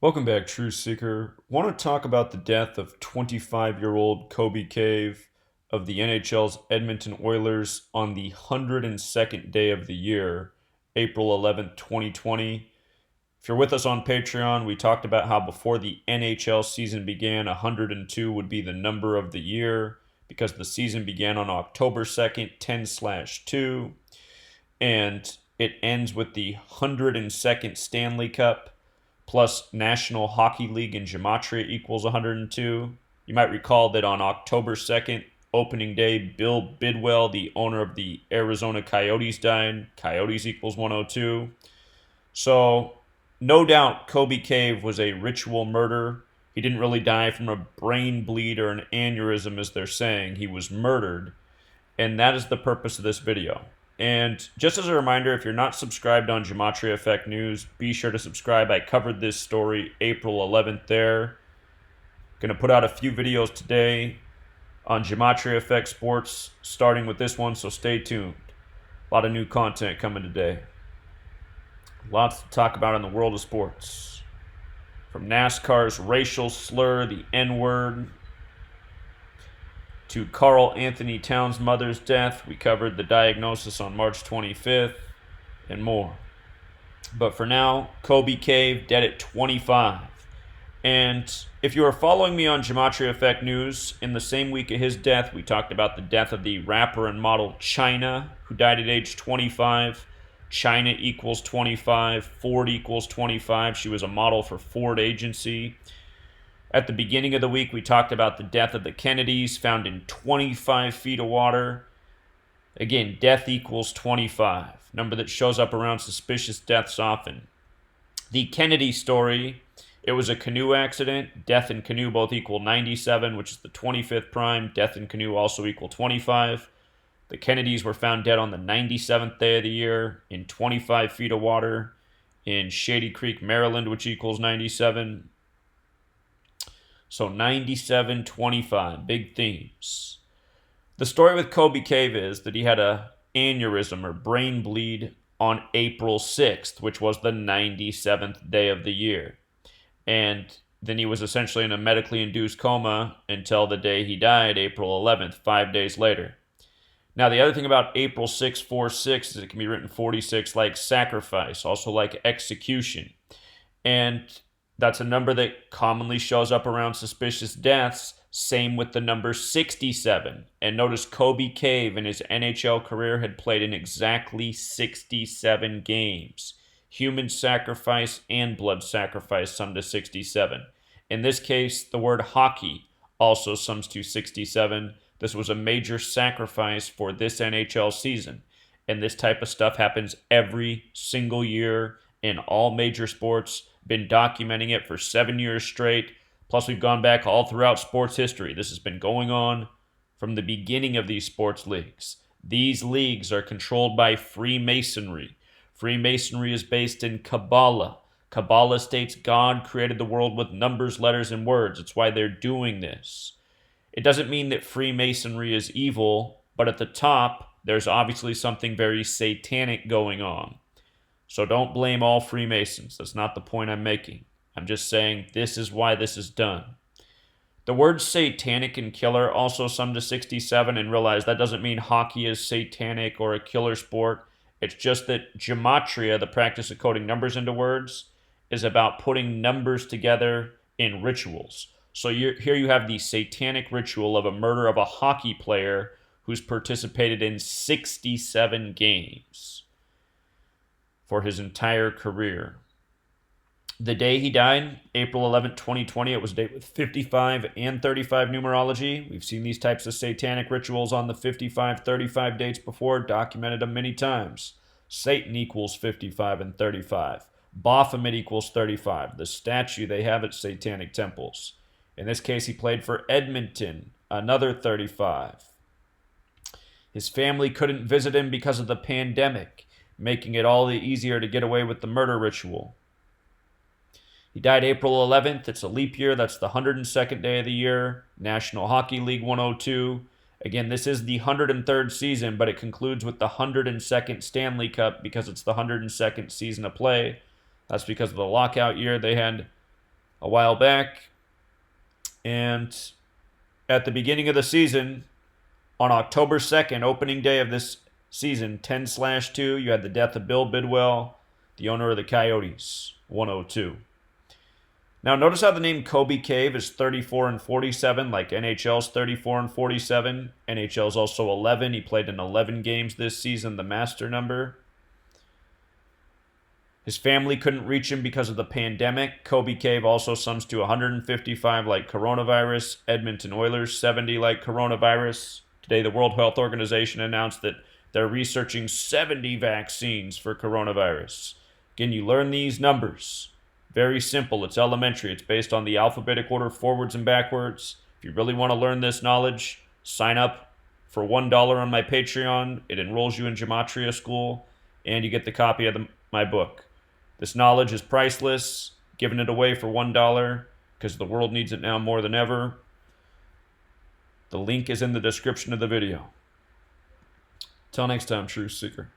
Welcome back, Truth Seeker. Want to talk about the death of 25-year-old Colby Cave of the NHL's Edmonton Oilers on the 102nd day of the year, April 11th, 2020. If you're with us on Patreon, we talked about how before the NHL season began, 102 would be the number of the year because the season began on October 2nd, 10/2, and it ends with the 102nd Stanley Cup plus National Hockey League and Gematria equals 102. You might recall that on October 2nd, opening day, Bill Bidwell, the owner of the Arizona Coyotes, died. Coyotes equals 102. So, no doubt, Colby Cave was a ritual murder. He didn't really die from a brain bleed or an aneurysm, as they're saying. He was murdered. And that is the purpose of this video. And just as a reminder, if you're not subscribed on GematriaEffectNews, be sure to subscribe. I covered this story April 11th there. Going to put out a few videos today on Gematria Effect Sports, starting with this one, so stay tuned. A lot of new content coming today. Lots to talk about in the world of sports. From NASCAR's racial slur, the N-word, to Carl Anthony Towns' mother's death. We covered the diagnosis on March 25th and more. But for now, Colby Cave dead at 25. And if you are following me on Gematria Effect News, in the same week of his death, we talked about the death of the rapper and model China, who died at age 25. China equals 25. Ford equals 25. She was a model for Ford Agency. At the beginning of the week, we talked about the death of the Kennedys, found in 25 feet of water. Again, death equals 25, number that shows up around suspicious deaths often. The Kennedy story, it was a canoe accident. Death and canoe both equal 97, which is the 25th prime. Death and canoe also equal 25. The Kennedys were found dead on the 97th day of the year in 25 feet of water in Shady Creek, Maryland, which equals 97. So 97-25, big themes. The story with Colby Cave is that he had a aneurysm or brain bleed on April 6th, which was the 97th day of the year. And then he was essentially in a medically induced coma until the day he died, April 11th, 5 days later. Now, the other thing about April 646 is it can be written 46 like sacrifice, also like execution. And that's a number that commonly shows up around suspicious deaths. Same with the number 67. And notice Colby Cave in his NHL career had played in exactly 67 games. Human sacrifice and blood sacrifice sum to 67. In this case, the word hockey also sums to 67. This was a major sacrifice for this NHL season. And this type of stuff happens every single year in all major sports. Been documenting it for 7 years straight. Plus, we've gone back all throughout sports history. This has been going on from the beginning of these sports leagues. These leagues are controlled by Freemasonry. Freemasonry is based in Kabbalah. Kabbalah states God created the world with numbers, letters, and words. It's why they're doing this. It doesn't mean that Freemasonry is evil, but at the top, there's obviously something very satanic going on. So don't blame all Freemasons. That's not the point I'm making. I'm just saying this is why this is done. The words satanic and killer also sum to 67, and realize that doesn't mean hockey is satanic or a killer sport. It's just that gematria, the practice of coding numbers into words, is about putting numbers together in rituals. So here you have the satanic ritual of a murder of a hockey player who's participated in 67 games for his entire career. The day he died, April 11th, 2020, it was a date with 55 and 35 numerology. We've seen these types of satanic rituals on the 55, 35 dates before, documented them many times. Satan equals 55 and 35. Baphomet equals 35, the statue they have at satanic temples. In this case, he played for Edmonton, another 35. His family couldn't visit him because of the pandemic, making it all the easier to get away with the murder ritual. He died April 11th. It's a leap year. That's the 102nd day of the year. National Hockey League 102. Again, this is the 103rd season, but it concludes with the 102nd Stanley Cup because it's the 102nd season of play. That's because of the lockout year. They had a while back. And at the beginning of the season, on October 2nd, opening day of this season, 10/2, you had the death of Bill Bidwell, the owner of the Coyotes, 102. Now, notice how the name Colby Cave is 34 and 47, like NHL's 34 and 47. NHL's also 11. He played in 11 games this season, the master number. His family couldn't reach him because of the pandemic. Colby Cave also sums to 155 like coronavirus. Edmonton Oilers, 70 like coronavirus. Today, the World Health Organization announced that they're researching 70 vaccines for coronavirus. Again, you learn these numbers. Very simple. It's elementary. It's based on the alphabetic order forwards and backwards. If you really want to learn this knowledge, sign up for $1 on my Patreon. It enrolls you in Gematria School, and you get the copy of my book. This knowledge is priceless. Giving it away for $1 because the world needs it now more than ever. The link is in the description of the video. Till next time, Truth Seeker.